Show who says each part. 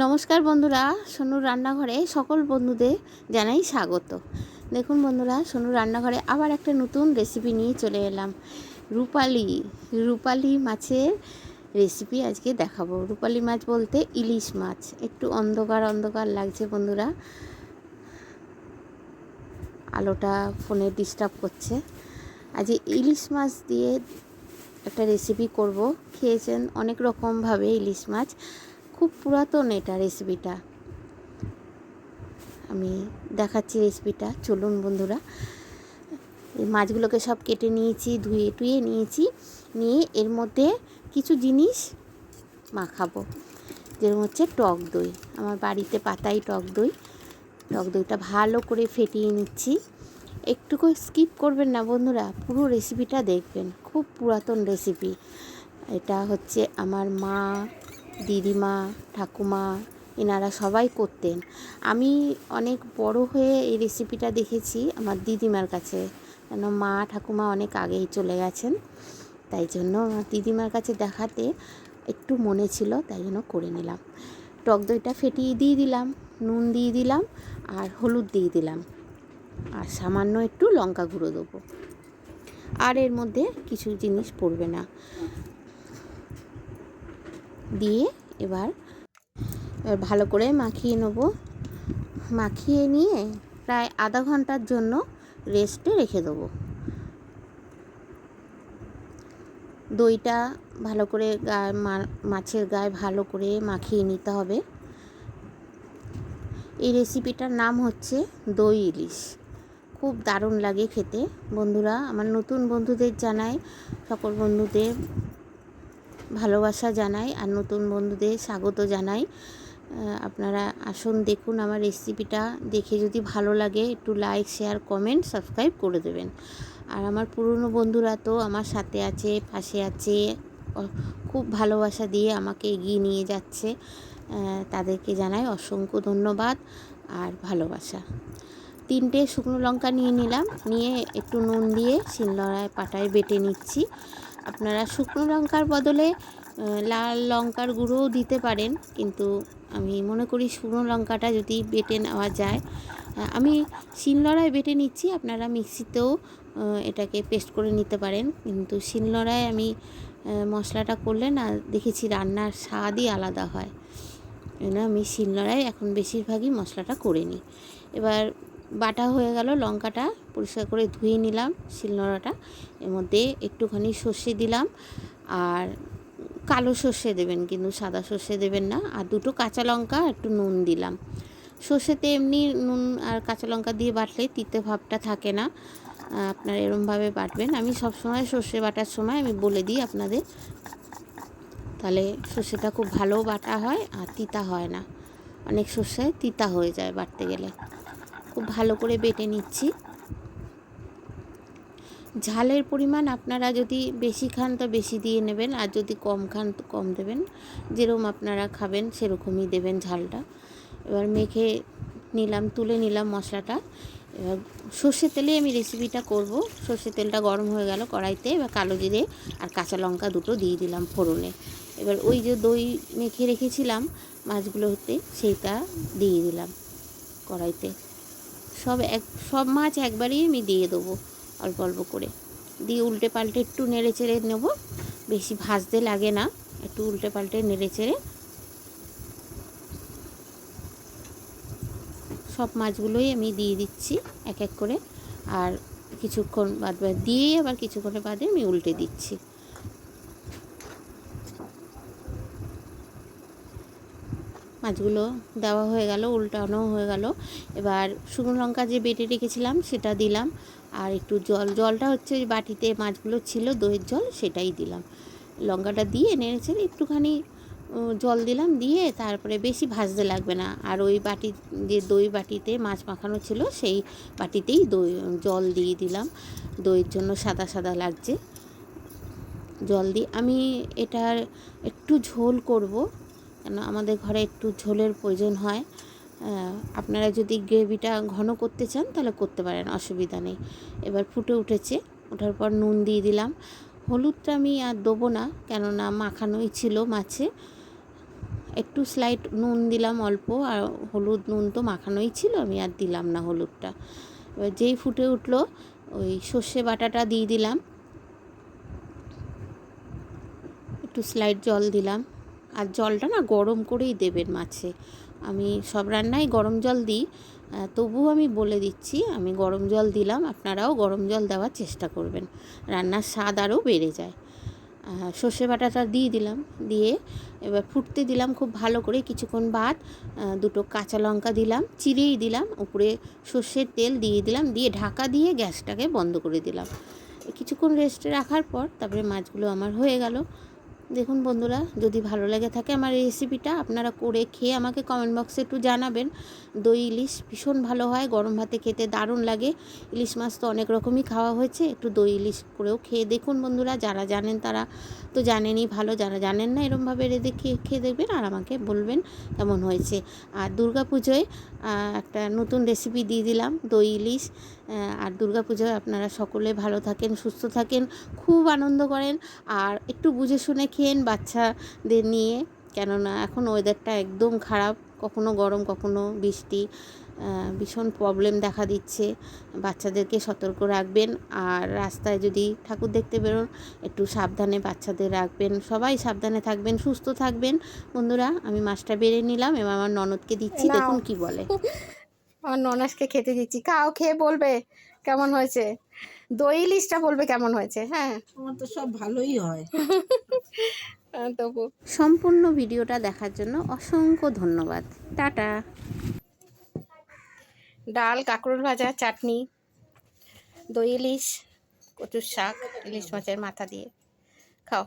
Speaker 1: নমস্কার বন্ধুরা, সোনুর রান্নাঘরে সকল বন্ধুদের জানাই স্বাগত। দেখুন বন্ধুরা, সোনুর রান্নাঘরে আবার একটা নতুন রেসিপি নিয়ে চলে এলাম। রূপালি মাছের রেসিপি আজকে দেখাবো। রূপালি মাছ বলতে ইলিশ মাছ। একটু অন্ধকার অন্ধকার লাগছে বন্ধুরা, আলোটা ফোনে ডিস্টার্ব করছে। আজ ইলিশ মাছ দিয়ে একটা রেসিপি করব। খেয়েছেন অনেক রকমভাবে ইলিশ মাছ, খুব পুরাতন এটা রেসিপিটা। আমি দেখাচ্ছি রেসিপিটা, চলুন বন্ধুরা। এই মাছগুলোকে সব কেটে নিয়েছি, ধুয়ে টুয়ে নিয়েছি, নিয়ে এর মধ্যে কিছু জিনিস মাখাবো, যেরকম হচ্ছে টক দই। আমার বাড়িতে পাতাই টক দইটা ভালো করে ফেটিয়ে নিচ্ছি। একটুকু স্কিপ করবেন না বন্ধুরা, পুরো রেসিপিটা দেখবেন। খুব পুরাতন রেসিপি এটা। হচ্ছে আমার মা, দিদিমা, ঠাকুমা, এনারা সবাই করতেন। আমি অনেক বড় হয়ে এই রেসিপিটা দেখেছি আমার দিদিমার কাছে, কেন মা ঠাকুমা অনেক আগেই চলে গেছেন। তাই জন্য আমার দিদিমার কাছে দেখাতে একটু মনে ছিল, তাই জন্য করে নিলাম। টক দইটা ফেটিয়ে দিয়ে দিলাম, নুন দিয়ে দিলাম, আর হলুদ দিয়ে দিলাম, আর সামান্য একটু লঙ্কা গুঁড়ো দেবো। আর এর মধ্যে কিছু জিনিস পড়বে না। দিয়ে এবার ভালো করে মাখিয়ে নেব। মাখিয়ে নিয়ে প্রায় আধা ঘন্টার জন্য রেস্টে রেখে দেবো। দইটা ভালো করে মাছের গায়ে ভালো করে মাখিয়ে নিতে হবে। এই রেসিপিটার নাম হচ্ছে দই ইলিশ। খুব দারুণ লাগে খেতে বন্ধুরা। আমার নতুন বন্ধুদের জানাই, সকল বন্ধুদের ভালোবাসা জানাই, আর নতুন বন্ধুদের স্বাগত জানাই। আপনারা আসুন, দেখুন আমার রেসিপিটা। দেখে যদি ভালো লাগে একটু লাইক, শেয়ার, কমেন্ট, সাবস্ক্রাইব করে দেবেন। আর আমার পুরনো বন্ধুরা তো আমার সাথে আছে, পাশে আছে, খুব ভালোবাসা দিয়ে আমাকে এগিয়ে নিয়ে যাচ্ছে। তাদেরকে জানাই অসংখ্য ধন্যবাদ আর ভালোবাসা। 3টে শুকনো লঙ্কা নিয়ে নিলাম, নিয়ে একটু নুন দিয়ে শিলনোড়ায় পাটায় বেটে নিচ্ছি। আপনারা শুকনো লঙ্কার বদলে লাল লঙ্কার গুঁড়োও দিতে পারেন, কিন্তু আমি মনে করি শুকনো লঙ্কাটা যদি বেটে নেওয়া যায়। আমি শিলনোড়ায় বেটে নিচ্ছি, আপনারা মিক্সিতেও এটাকে পেস্ট করে নিতে পারেন, কিন্তু শিলনোড়ায় আমি মশলাটা করলে না দেখেছি রান্নার স্বাদই আলাদা হয়। আমি শিলনোড়ায় এখন বেশিরভাগই মশলাটা করে নিই। এবার বাটা হয়ে গেল, লঙ্কাটা পরিষ্কার করে ধুয়ে নিলাম শিলনোড়াটা। এর মধ্যে একটুখানি সর্ষে দিলাম, আর কালো সর্ষে দেবেন, কিন্তু সাদা সর্ষে দেবেন না। আর 2টো কাঁচা লঙ্কা, একটু নুন দিলাম। সর্ষেতে এমনি নুন আর কাঁচা লঙ্কা দিয়ে বাটলে তিতে ভাবটা থাকে না। আপনারা এরমভাবে বাটবেন। আমি সবসময় সর্ষে বাটার সময় আমি বলে দিই আপনাদের, তাহলে সর্ষেটা খুব ভালো বাটা হয় আর তিতা হয় না। অনেক সর্ষে তিতা হয়ে যায় বাটতে গেলে। খুব ভালো করে বেটে নিচ্ছি। ঝালের পরিমাণ আপনারা যদি বেশি খান তো বেশি দিয়ে নেবেন, আর যদি কম খান তো কম দেবেন। যেরকম আপনারা খাবেন সেরকমই দেবেন ঝালটা। এবার মেখে নিলাম, তুলে নিলাম মশলাটা। এবার সর্ষের তেলে আমি রেসিপিটা করব। সর্ষের তেলটা গরম হয়ে গেল কড়াইতে। এবার কালো জিরে আর কাঁচা লঙ্কা 2টো দিয়ে দিলাম ফোড়নে। এবার ওই যে দই মেখে রেখেছিলাম মাছগুলোতে, সেইটা দিয়ে দিলাম কড়াইতে। সব মাছ একবারেই আমি দিয়ে দেবো, অল্প অল্প করে দিয়ে উল্টে পাল্টে একটু নেড়ে চেড়ে নেবো। বেশি ভাজতে লাগে না, একটু উল্টে পাল্টে নেড়ে চেড়ে সব মাছগুলোই আমি দিয়ে দিচ্ছি এক এক করে। আর কিছুক্ষণ দিয়েই আবার কিছুক্ষণের বাদে আমি উল্টে দিচ্ছি। মাছগুলো দেওয়া হয়ে গেল, উল্টানো হয়ে গেল। এবার শুকনো লঙ্কা যে বেটে রেখেছিলাম সেটা দিলাম, আর একটু জলটা হচ্ছে ওই বাটিতে মাছগুলো ছিল, দইয়ের জল, সেটাই দিলাম। লঙ্কাটা দিয়ে নেড়েচেড়ে একটুখানি জল দিলাম, দিয়ে তারপরে বেশি ভাজতে লাগবে না। আর ওই বাটি যে দই বাটিতে মাছ মাখানো ছিল সেই বাটিতেই জল দিয়ে দিলাম। দইয়ের জন্য সাদা সাদা লাগছে। জল দিয়ে আমি এটার একটু ঝোল করব, কেন আমাদের ঘরে একটু ঝোলের প্রয়োজন হয়। আপনারা যদি গ্রেভিটা ঘন করতে চান তাহলে করতে পারেন, অসুবিধা নেই। এবার ফুটে উঠেছে, ওঠার পর নুন দিয়ে দিলাম। হলুদটা আমি আর দেবো না, কেননা মাখানোই ছিল মাছে। একটু স্লাইট নুন দিলাম অল্প, আর হলুদ নুন তো মাখানোই ছিল, আমি আর দিলাম না হলুদটা। এবার যেই ফুটে উঠলো ওই সর্ষে বাটাটা দিয়ে দিলাম, একটু স্লাইট জল দিলাম। আর জলটা না গরম করেই দেবেন মাছে, আমি সব রান্নায় গরম জল দিই, তবুও আমি বলে দিচ্ছি আমি গরম জল দিলাম, আপনারাও গরম জল দেওয়ার চেষ্টা করবেন, রান্নার স্বাদ আরও বেড়ে যায়। সর্ষে বাটাটা দিয়ে দিলাম, দিয়ে এবার ফুটতে দিলাম খুব ভালো করে। কিছুক্ষণ বাদ দুটো কাঁচা লঙ্কা দিলাম, চিড়েই দিলাম, উপরে সর্ষের তেল দিয়ে দিলাম, দিয়ে ঢাকা দিয়ে গ্যাসটাকে বন্ধ করে দিলাম। কিছুক্ষণ রেস্টে রাখার পর তারপরে মাছগুলো আমার হয়ে গেল। দেখুন বন্ধুরা, যদি ভালো লেগে থাকে আমার এই রেসিপিটা, আপনারা করে খেয়ে আমাকে কমেন্ট বক্সে একটু জানাবেন। দই ইলিশ ভীষণ ভালো হয়, গরম ভাতে খেতে দারুণ লাগে। ইলিশ মাছ তো অনেক রকমই খাওয়া হয়েছে, একটু দই ইলিশ করেও খেয়ে দেখুন বন্ধুরা। যারা জানেন তারা তো জানেনই ভালো, যারা জানেন না এরমভাবে রেঁধে খেয়ে দেখবেন আর আমাকে বলবেন কেমন হয়েছে। আর দুর্গাপুজোয় একটা নতুন রেসিপি দিয়ে দিলাম, দই ইলিশ। আর দুর্গাপুজোয় আপনারা সকলে ভালো থাকেন, সুস্থ থাকেন, খুব আনন্দ করেন, আর একটু বুঝে শুনে খেয়েন বাচ্চাদের নিয়ে, কেননা এখন ওয়েদারটা একদম খারাপ, কখনো গরম কখনো বৃষ্টি, ভীষণ প্রবলেম দেখা দিচ্ছে। বাচ্চাদেরকে সতর্ক রাখবেন, আর রাস্তায় যদি ঠাকুর দেখতে বেরোন একটু সাবধানে বাচ্চাদের রাখবেন। সবাই সাবধানে থাকবেন, সুস্থ থাকবেন বন্ধুরা। আমি মাছটা বেড়ে নিলাম, এবার আমার ননদকে দিচ্ছি, দেখুন কি বলে।
Speaker 2: আমার ননাসকে খেতে দিচ্ছি, খাও, খেয়ে বলবে কেমন হয়েছে। দই ইলিশটা বলবে কেমন হয়েছে। হ্যাঁ,
Speaker 3: আমার তো সব ভালোই হয়।
Speaker 2: তবু
Speaker 1: সম্পূর্ণ ভিডিওটা দেখার জন্য অসংখ্য ধন্যবাদ। টাটা।
Speaker 2: ডাল, কাঁকরোল ভাজা, চাটনি, দই ইলিশ, কচুর শাক, ইলিশ মাছের মাথা দিয়ে খাও।